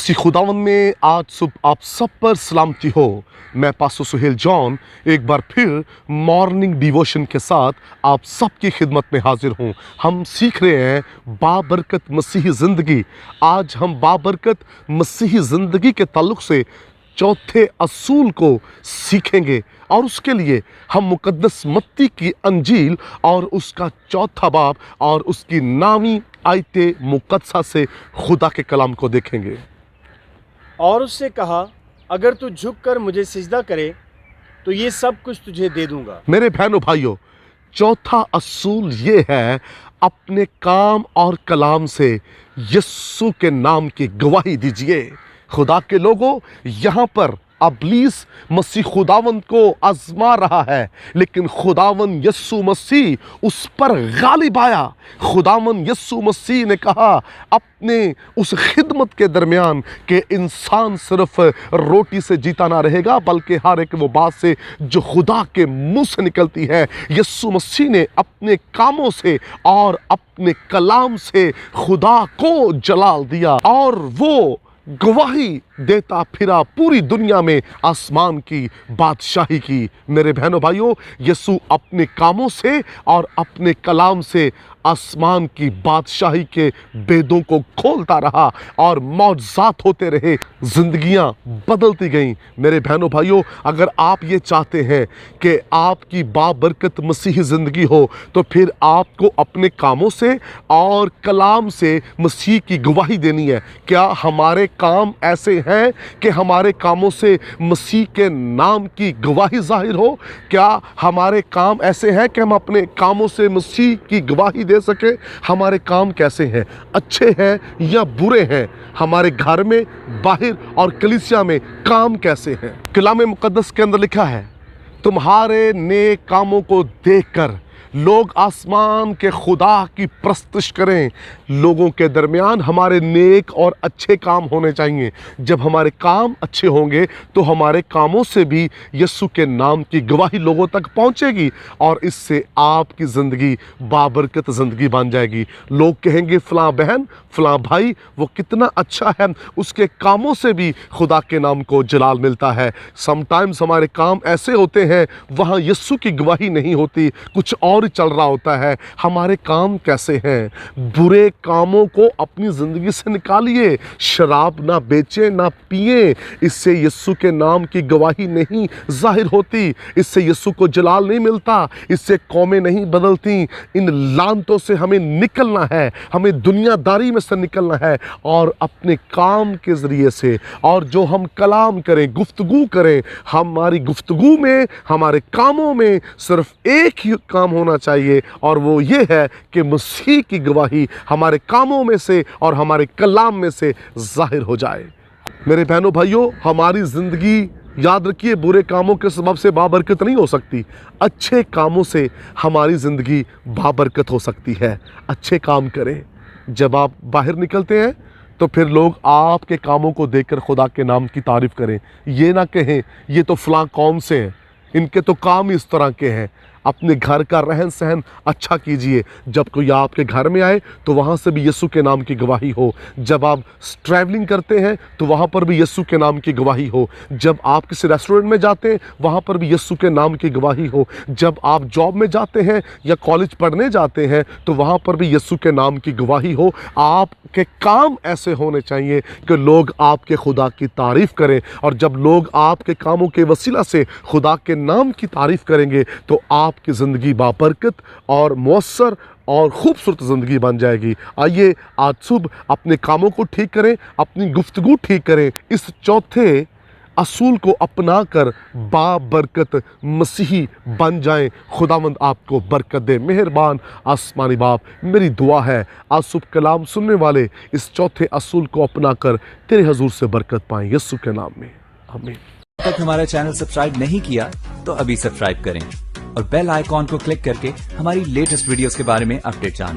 मसीह खुदावन में आज सुबह आप सब पर सलामती हो। मैं पास्टर सुहेल जॉन एक बार फिर मॉर्निंग डिवोशन के साथ आप सबकी खिदमत में हाजिर हूँ। हम सीख रहे हैं बाबरकत मसीही ज़िंदगी। आज हम बाबरकत मसीही ज़िंदगी के ताल्लुक़ से चौथे असूल को सीखेंगे और उसके लिए हम मुकद्दस मत्ती की अंजील और उसका चौथा बाब और उसकी नामी आयते मुकद्दसा से खुदा के कलाम को देखेंगे। और उससे कहा, अगर तू झुककर मुझे सिजदा करे तो ये सब कुछ तुझे दे दूंगा। मेरे बहनों भाइयों, चौथा असूल ये है, अपने काम और कलाम से यस्सु के नाम की गवाही दीजिए। खुदा के लोगों, यहाँ पर अबलीस मसीह खुदावंद को आजमा रहा है, लेकिन खुदावंद यस्सु मसीह उस पर गालिब आया। खुदावंद यस्सु मसीह ने कहा अपने उस खिदमत के दरमियान कि इंसान सिर्फ रोटी से जीता ना रहेगा, बल्कि हर एक वो बात से जो खुदा के मुंह से निकलती है। यस्सु मसीह ने अपने कामों से और अपने कलाम से खुदा को जलाल दिया और वो गवाही देता फिरा पूरी दुनिया में आसमान की बादशाही की। मेरे बहनों भाइयों, यीशु अपने कामों से और अपने कलाम से आसमान की बादशाही के बेदों को खोलता रहा और मौजज़ात होते रहे, जिंदगियां बदलती गईं। मेरे बहनों भाइयों, अगर आप ये चाहते हैं कि आपकी बाबरकत मसीही ज़िंदगी हो, तो फिर आपको अपने कामों से और कलाम से मसीह की गवाही देनी है। क्या हमारे काम ऐसे हैं कि हमारे कामों से मसीह के नाम की गवाही जाहिर हो? क्या हमारे काम ऐसे हैं कि हम अपने कामों से मसीह की गवाही दे सके? हमारे काम कैसे हैं? अच्छे हैं या बुरे हैं? हमारे घर में, बाहर और कलीसिया में काम कैसे हैं? कलाम मुकद्दस के अंदर लिखा है, तुम्हारे नेक कामों को देखकर लोग आसमान के खुदा की प्रस्तुति करें। लोगों के दरमियान हमारे नेक और अच्छे काम होने चाहिए। जब हमारे काम अच्छे होंगे तो हमारे कामों से भी यीशु के नाम की गवाही लोगों तक पहुंचेगी और इससे आपकी ज़िंदगी बाबरकत ज़िंदगी बन जाएगी। लोग कहेंगे फ़लाँ बहन, फ़लाँ भाई वो कितना अच्छा है, उसके कामों से भी खुदा के नाम को जलाल मिलता है। समटाइम्स हमारे काम ऐसे होते हैं वहाँ यीशु की गवाही नहीं होती, कुछ और चल रहा होता है। हमारे काम कैसे हैं? बुरे कामों को अपनी ज़िंदगी से निकालिए। शराब ना बेचें, ना पिएं, इससे यीशु के नाम की गवाही नहीं जाहिर होती, इससे यीशु को जलाल नहीं मिलता, इससे कौमें नहीं बदलती। इन लानतों से हमें निकलना है, हमें दुनियादारी में से निकलना है और अपने काम के ज़रिए से और जो हम कलाम करें, गुफ्तगू करें, हमारी गुफ्तगू में, हमारे कामों में सिर्फ एक ही काम होना चाहिए और वो ये है कि मसीह की गवाही हमारे कामों में से और हमारे कलाम में से जाहिर हो जाए। मेरे बहनों भाइयों, हमारी ज़िंदगी याद रखिए बुरे कामों के सबब से बाबरकत नहीं हो सकती, अच्छे कामों से हमारी ज़िंदगी बाबरकत हो सकती है। अच्छे काम करें। जब आप बाहर निकलते हैं तो फिर लोग आपके कामों को देखकर खुदा के नाम की तारीफ़ करें। ये ना कहें ये तो फ़लाँ कौम से हैं, इनके तो काम इस तरह के हैं। अपने घर का रहन सहन अच्छा कीजिए। जब कोई आपके घर में आए तो वहाँ से भी यीशु के नाम की गवाही हो। जब आप ट्रैवलिंग करते हैं तो वहाँ पर भी यीशु के नाम की गवाही हो। जब आप किसी रेस्टोरेंट में जाते हैं वहाँ पर भी यीशु के नाम की गवाही हो। जब आप जॉब में जाते हैं या कॉलेज पढ़ने जाते हैं तो वहाँ पर भी यीशु के नाम की गवाही हो। आपके काम ऐसे होने चाहिए कि लोग आपके खुदा की तारीफ़ करें और जब लोग आपके कामों के वसीला से खुदा के नाम की तारीफ़ करेंगे तो आपकी ज़िंदगी बाबरकत और मौसर और खूबसूरत ज़िंदगी बन जाएगी। आइए आज सुबह अपने कामों को ठीक करें, अपनी गुफ्तगू ठीक करें। इस चौथे असूल को अपना कर बाबरकत मसीही बन जाएं। खुदावंद आपको बरकत दे। मेहरबान आसमानी बाप, मेरी दुआ है आज सुबह कलाम सुनने वाले इस चौथे असूल को अपना कर तेरे हजूर से बरकत पाएं, यीशु के नाम में, आमीन। तक हमारा चैनल सब्सक्राइब नहीं किया तो अभी सब्सक्राइब करें और बेल आइकॉन को क्लिक करके हमारी लेटेस्ट वीडियोस के बारे में अपडेट जानें।